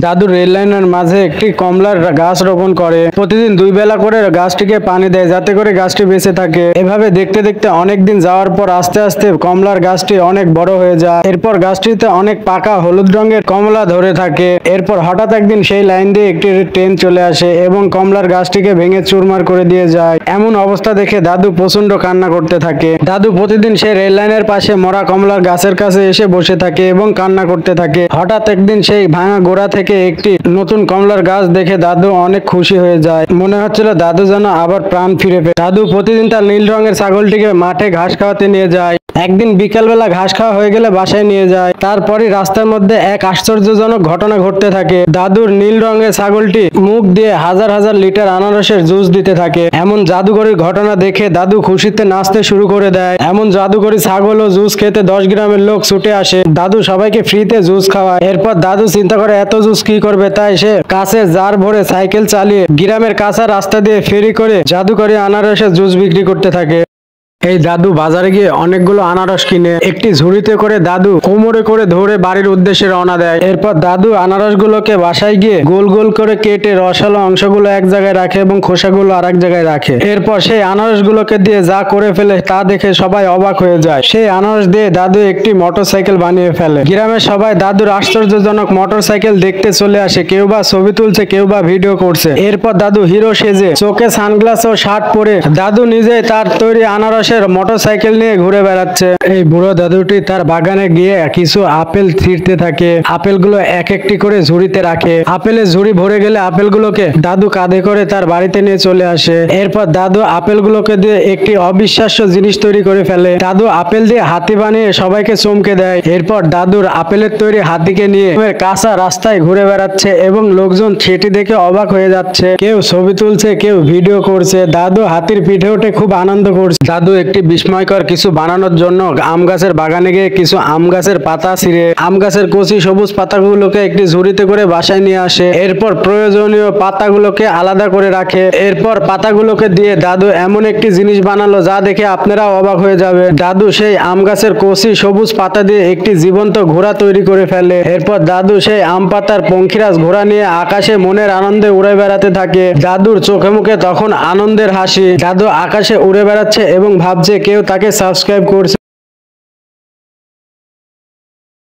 দাদু রেল লাইনের মাঝে একটি কমলার গাছ রোপণ করে। প্রতিদিন 2 বেলা করে গাছটিকে পানি দেয় যাতে করে গাছটি বেঁচে থাকে। এভাবে দেখতে দেখতে অনেক দিন যাওয়ার পর আস্তে আস্তে কমলার গাছটি অনেক বড় হয়ে যায়। এরপর গাছটিতে অনেক পাকা হলুদ রঙের কমলা ধরে থাকে। এরপর হঠাৎ একদিন সেই লাইন দিয়ে একটি ট্রেন চলে আসে এবং কমলার গাছটিকে ভেঙে চুরমার করে দিয়ে যায়। এমন অবস্থা দেখে দাদু প্রচন্ড কান্না করতে থাকে। দাদু প্রতিদিন সেই রেল লাইনের পাশে মরা কমলার গাছের কাছে এসে বসে থাকে এবং কান্না করতে থাকে। হঠাৎ একদিন সেই ভাঙা গোড়া থেকে একটি নতুন কমলার গাছ দেখে দাদু অনেক খুশি হয়ে যায়। মনে হচ্ছিল দাদু যেন আবার প্রাণ ফিরে পেয়ে। দাদু প্রতিদিন তার নীল রঙের ছাগলটিকে মাঠে ঘাস খাওয়াতে নিয়ে যায়। একদিন বিকালবেলা ঘাস খাওয়া হয়ে গেলে বাসায় নিয়ে যায়। তারপরে রাস্তার মধ্যে এক আশ্চর্যজনক ঘটনা ঘটতে থাকে। দাদুর নীল রঙের ছাগলটি মুখ দিয়ে হাজার হাজার লিটার আনারসের জুস দিতে থাকে। এমন জাদুকরী ঘটনা দেখে দাদু খুশিতে নাচতে শুরু করে দেয়। এমন জাদুকরী ছাগল ও জুস খেতে 10 গ্রামের লোক ছুটে আসে। দাদু সবাইকে ফ্রিতে জুস খাওয়ায়। এরপর দাদু চিন্তা করে এত জুস কি করবে, তাই সে কাছে জার ভরে সাইকেল চালিয়ে গ্রামের কাঁচা রাস্তা দিয়ে ফেরি করে জাদুকরী আনারসের জুস বিক্রি করতে থাকে। এই দাদু বাজারে গিয়ে অনেকগুলো আনারস কিনে একটি ঝুড়িতে করে দাদু কোমরে করে ধরে বাড়ির উদ্দেশ্যে রওনা দেয়। এরপর দাদু আনারসগুলোকে বাসায় গিয়ে গোল গোল করে কেটে রসালো অংশগুলো এক জায়গায় রাখে এবং খোসাগুলো আরেক জায়গায় রাখে। এরপর সেই আনারসগুলোকে দিয়ে যা করে ফেলে তা দেখে সবাই অবাক হয়ে যায়। সেই আনারস দিয়ে দাদু একটি মোটরসাইকেল বানিয়ে ফেলে। গ্রামের সবাই দাদুর আশ্চর্যজনক মোটরসাইকেল দেখতে চলে আসে। কেউ বা ছবি তুলছে, কেউ বা ভিডিও করছে। এরপর দাদু হিরো সেজে চোখে সানগ্লাস ও শার্ট পরে দাদু নিজেই তার তৈরি আনারস মোটরসাইকেল নিয়ে ঘুরে বেড়াচ্ছে। এই বুড়ো দাদুটি তার বাগানে গিয়ে কিছু আপেল ছিঁড়তে থাকে। আপেলগুলো এক একটি করে ঝুড়িতে রাখে। আপেলের ঝুড়ি ভরে গেলে আপেলগুলোকে দাদু কাঁধে করে তার বাড়িতে নিয়ে চলে আসে। এরপর দাদু আপেলগুলোকে দিয়ে একটি অবিশ্বাস্য জিনিস তৈরি করে ফেলে। দাদু আপেল দিয়ে হাতি বানিয়ে সবাইকে চমকে দেয়। এরপর দাদুর আপেলের তৈরি হাতিকে নিয়ে কাঁচা রাস্তায় ঘুরে বেড়াচ্ছে এবং লোকজন সেটি দেখে অবাক হয়ে যাচ্ছে। কেউ ছবি তুলছে, কেউ ভিডিও করছে। দাদু হাতির পিঠে উঠে খুব আনন্দ করছে। দাদু একটি বিস্ময়কর কিছু বানানোর জন্য আম গাছের বাগানে গিয়ে কিছু আম গাছের পাতা ছিঁড়ে আম গাছের কচি সবুজ পাতাগুলোকে একটি ঝুড়িতে করে বাসায় নিয়ে আসে। এরপর প্রয়োজনীয় পাতাগুলোকে আলাদা করে রাখে। এরপর পাতাগুলোকে দিয়ে দাদু এমন একটি জিনিস বানালো যা দেখে আপনারাও অবাক হয়ে যাবে। দাদু সেই আম গাছের কচি সবুজ পাতা দিয়ে একটি জীবন্ত ঘোড়া তৈরি করে ফেলে। এরপর দাদু সেই আম পাতার পঙ্খিরাজ ঘোড়া নিয়ে আকাশে মনের আনন্দে উড়ে বেড়াতে থাকে। দাদুর চোখে মুখে তখন আনন্দের হাসি। দাদু আকাশে উড়ে বেড়াচ্ছে এবং ভাবছে কেউ তাকে সাবস্ক্রাইব করছে।